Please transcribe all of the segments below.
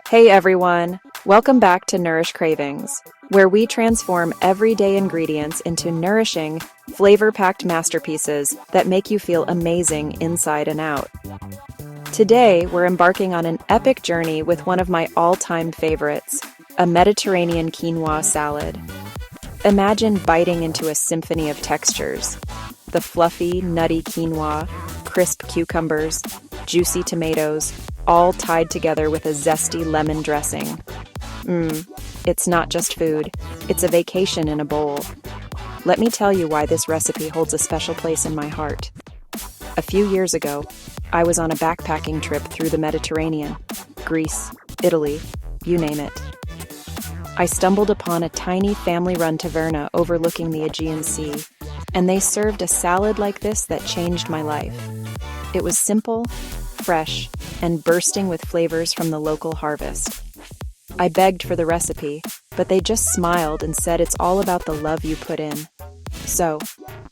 Hey everyone, welcome back to Nourish Cravings, where we transform everyday ingredients into nourishing, flavor-packed masterpieces that make you feel amazing inside and out. Today, we're embarking on an epic journey with one of my all-time favorites, a Mediterranean quinoa salad. Imagine biting into a symphony of textures. The fluffy, nutty quinoa, crisp cucumbers, juicy tomatoes, all tied together with a zesty lemon dressing. It's not just food, it's a vacation in a bowl. Let me tell you why this recipe holds a special place in my heart. A few years ago, I was on a backpacking trip through the Mediterranean, Greece, Italy, you name it. I stumbled upon a tiny family-run taverna overlooking the Aegean Sea, and they served a salad like this that changed my life. It was simple, fresh, and bursting with flavors from the local harvest. I begged for the recipe, but they just smiled and said it's all about the love you put in. So,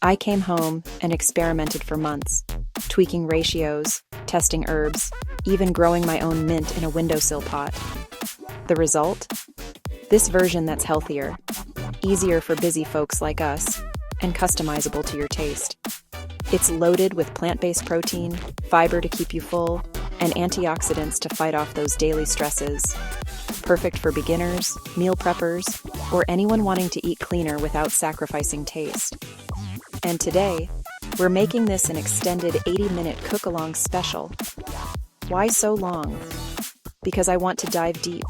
I came home and experimented for months, tweaking ratios, testing herbs, even growing my own mint in a windowsill pot. The result? This version that's healthier, easier for busy folks like us, and customizable to your taste. It's loaded with plant-based protein, fiber to keep you full, and antioxidants to fight off those daily stresses. Perfect for beginners, meal preppers, or anyone wanting to eat cleaner without sacrificing taste. And today, we're making this an extended 80-minute cook-along special. Why so long? Because I want to dive deep,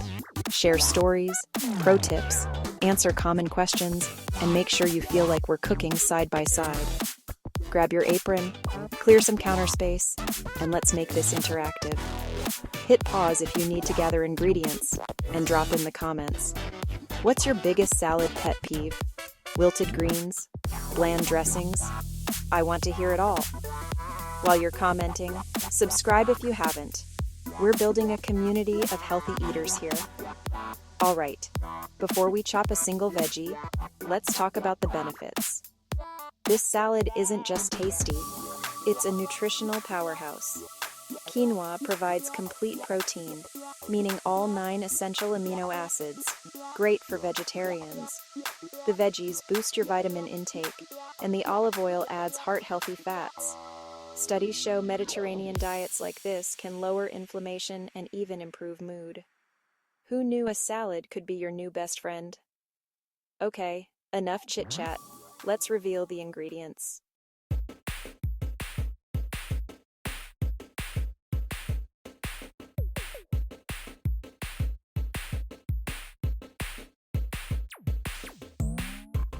share stories, pro tips, answer common questions, and make sure you feel like we're cooking side by side. Grab your apron, clear some counter space, and let's make this interactive. Hit pause if you need to gather ingredients, and drop in the comments. What's your biggest salad pet peeve? Wilted greens? Bland dressings? I want to hear it all. While you're commenting, subscribe if you haven't. We're building a community of healthy eaters here. All right, before we chop a single veggie, let's talk about the benefits. This salad isn't just tasty, it's a nutritional powerhouse. Quinoa provides complete protein, meaning all 9 essential amino acids, great for vegetarians. The veggies boost your vitamin intake, and the olive oil adds heart-healthy fats. Studies show Mediterranean diets like this can lower inflammation and even improve mood. Who knew a salad could be your new best friend? Okay, enough chit-chat. Let's reveal the ingredients.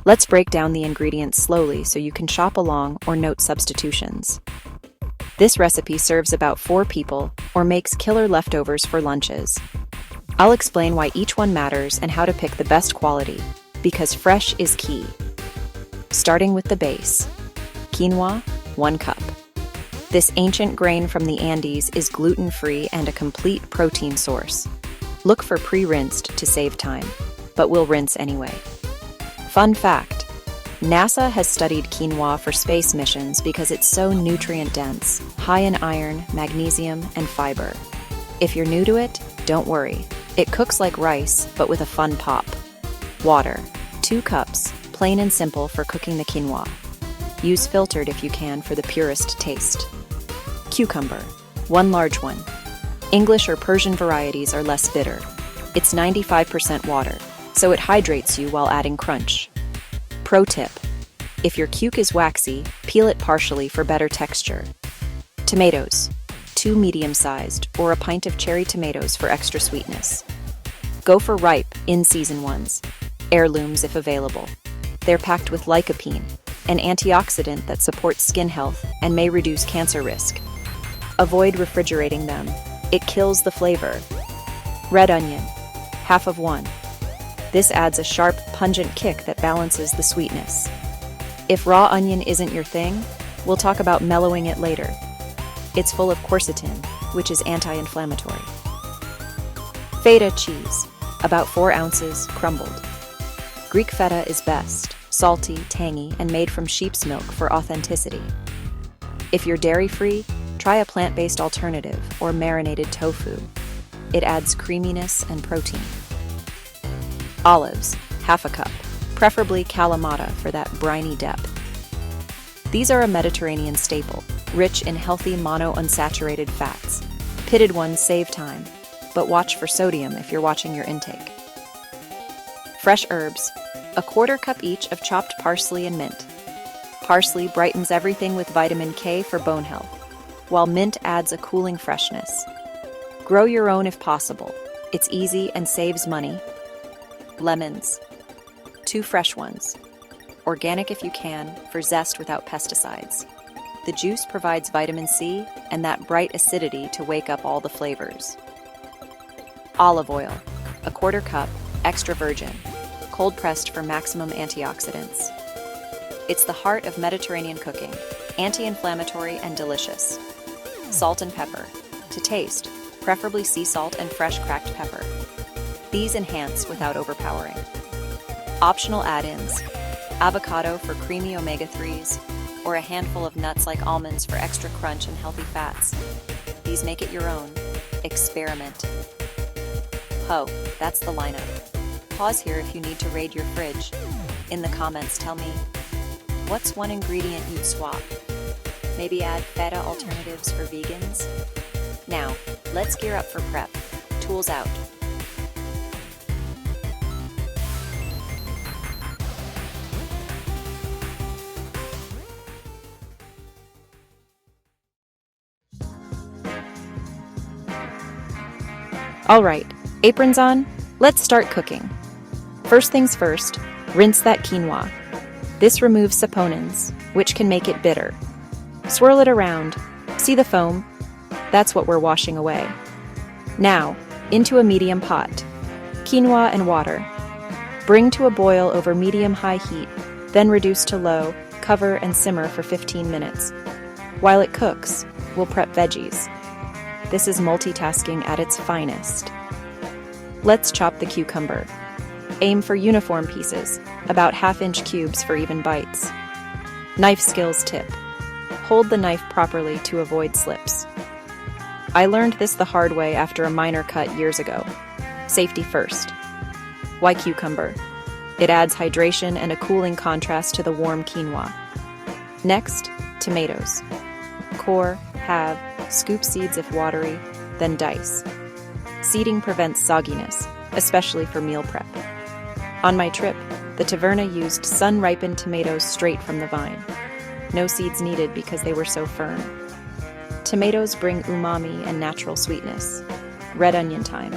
Let's break down the ingredients slowly so you can shop along or note substitutions. This recipe serves about 4 people or makes killer leftovers for lunches. I'll explain why each one matters and how to pick the best quality, because fresh is key. Starting with the base. Quinoa, 1 cup. This ancient grain from the Andes is gluten-free and a complete protein source. Look for pre-rinsed to save time, but we'll rinse anyway. Fun fact, NASA has studied quinoa for space missions because it's so nutrient-dense, high in iron, magnesium, and fiber. If you're new to it, don't worry. It cooks like rice, but with a fun pop. Water, 2 cups. Plain and simple for cooking the quinoa. Use filtered if you can for the purest taste. Cucumber, 1 large one. English or Persian varieties are less bitter. It's 95% water, so it hydrates you while adding crunch. Pro tip, if your cuke is waxy, peel it partially for better texture. Tomatoes, 2 medium-sized, or a pint of cherry tomatoes for extra sweetness. Go for ripe, in-season ones. Heirlooms if available. They're packed with lycopene, an antioxidant that supports skin health and may reduce cancer risk. Avoid refrigerating them. It kills the flavor. Red onion, half of 1. This adds a sharp, pungent kick that balances the sweetness. If raw onion isn't your thing, we'll talk about mellowing it later. It's full of quercetin, which is anti-inflammatory. Feta cheese, About 4 ounces, crumbled. Greek feta is best, salty, tangy, and made from sheep's milk for authenticity. If you're dairy-free, try a plant-based alternative or marinated tofu. It adds creaminess and protein. Olives, half a cup, preferably Kalamata for that briny depth. These are a Mediterranean staple, rich in healthy monounsaturated fats. Pitted ones save time, but watch for sodium if you're watching your intake. Fresh herbs, a 1/4 cup each of chopped parsley and mint. Parsley brightens everything with vitamin K for bone health, while mint adds a cooling freshness. Grow your own if possible. It's easy and saves money. Lemons, 2 fresh ones. Organic if you can, for zest without pesticides. The juice provides vitamin C and that bright acidity to wake up all the flavors. Olive oil, a 1/4 cup, extra virgin, cold pressed for maximum antioxidants. It's the heart of Mediterranean cooking, anti-inflammatory and delicious. Salt and pepper, to taste, preferably sea salt and fresh cracked pepper. These enhance without overpowering. Optional add-ins, avocado for creamy omega-3s, or a handful of nuts like almonds for extra crunch and healthy fats. These make it your own. Experiment. Oh, that's the lineup. Pause here if you need to raid your fridge. In the comments, tell me, what's one ingredient you'd swap? Maybe add feta alternatives for vegans? Now, let's gear up for prep. Tools out. All right, aprons on, let's start cooking. First things first, rinse that quinoa. This removes saponins, which can make it bitter. Swirl it around. See the foam? That's what we're washing away. Now, into a medium pot. Quinoa and water. Bring to a boil over medium-high heat, then reduce to low, cover and simmer for 15 minutes. While it cooks, we'll prep veggies. This is multitasking at its finest. Let's chop the cucumber. Aim for uniform pieces, about 1/2-inch cubes for even bites. Knife skills tip. Hold the knife properly to avoid slips. I learned this the hard way after a minor cut years ago. Safety first. Why cucumber? It adds hydration and a cooling contrast to the warm quinoa. Next, tomatoes. Core, halve, scoop seeds if watery, then dice. Seeding prevents sogginess, especially for meal prep. On my trip, the taverna used sun-ripened tomatoes straight from the vine. No seeds needed because they were so firm. Tomatoes bring umami and natural sweetness. Red onion time.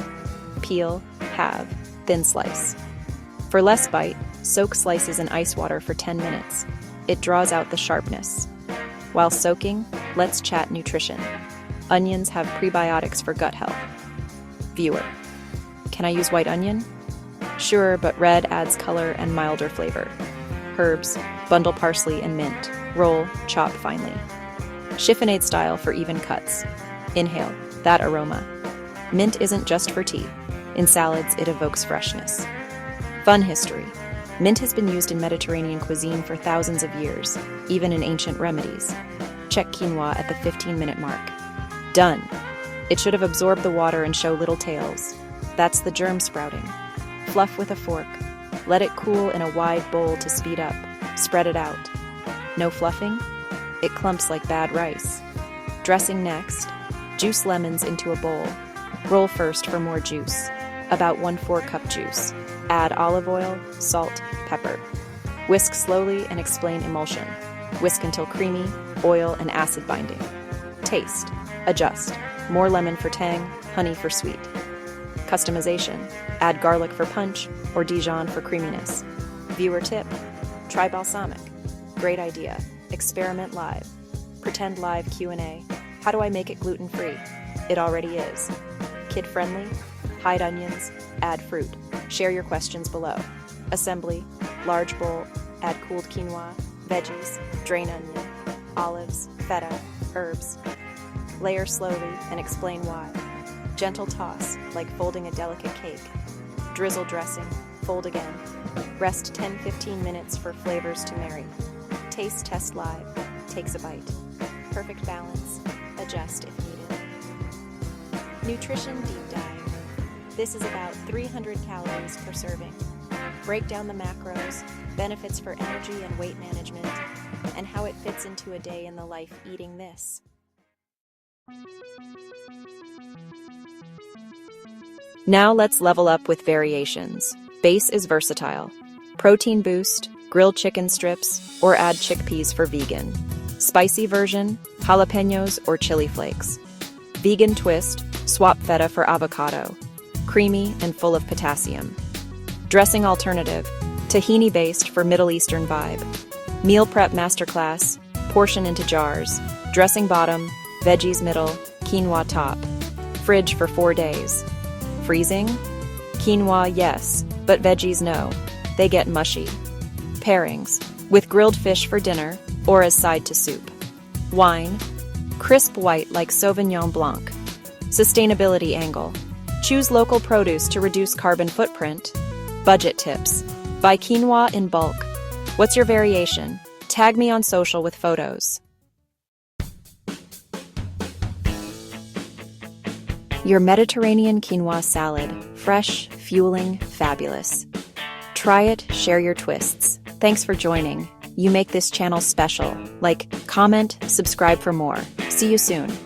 Peel, halve, thin slice. For less bite, soak slices in ice water for 10 minutes. It draws out the sharpness. While soaking, let's chat nutrition. Onions have prebiotics for gut health. Viewer: can I use white onion? Sure, but red adds color and milder flavor. Herbs: bundle parsley and mint. Roll, chop finely. Chiffonade style for even cuts. Inhale that aroma. Mint isn't just for tea. In salads, it evokes freshness. Fun history. Mint has been used in Mediterranean cuisine for thousands of years, even in ancient remedies. Check quinoa at the 15-minute mark. Done. It should have absorbed the water and show little tails. That's the germ sprouting. Fluff with a fork. Let it cool in a wide bowl to speed up. Spread it out. No fluffing? It clumps like bad rice. Dressing next. Juice lemons into a bowl. Roll first for more juice. About 1/4 cup juice. Add olive oil, salt, pepper. Whisk slowly and explain emulsion. Whisk until creamy, oil and acid binding. Taste. Adjust. More lemon for tang, honey for sweet. Customization. Add garlic for punch or Dijon for creaminess. Viewer tip. Try balsamic. Great idea. Experiment live. Pretend live Q&A. How do I make it gluten-free? It already is. Kid-friendly? Hide onions. Add fruit. Share your questions below. Assembly. Large bowl. Add cooled quinoa. Veggies. Drain onion. Olives. Feta. Herbs. Layer slowly and explain why. Gentle toss, like folding a delicate cake. Drizzle dressing, fold again. Rest 10-15 minutes for flavors to marry. Taste test live, takes a bite. Perfect balance, adjust if needed. Nutrition deep dive. This is about 300 calories per serving. Break down the macros, benefits for energy and weight management, and how it fits into a day in the life eating this. Now let's level up with variations. Base is versatile. Protein boost, grilled chicken strips, or add chickpeas for vegan. Spicy version, jalapenos or chili flakes. Vegan twist, swap feta for avocado. Creamy and full of potassium. Dressing alternative, tahini-based for Middle Eastern vibe. Meal prep masterclass, portion into jars. Dressing bottom, veggies middle, quinoa top. Fridge for 4 days. Freezing? Quinoa, yes, but veggies, no. They get mushy. Pairings, with grilled fish for dinner or as side to soup. Wine, crisp white like Sauvignon Blanc. Sustainability angle, choose local produce to reduce carbon footprint. Budget tips, buy quinoa in bulk. What's your variation? Tag me on social with photos. Your Mediterranean Quinoa Salad, fresh, fueling, fabulous. Try it, share your twists. Thanks for joining. You make this channel special. Like, comment, subscribe for more. See you soon.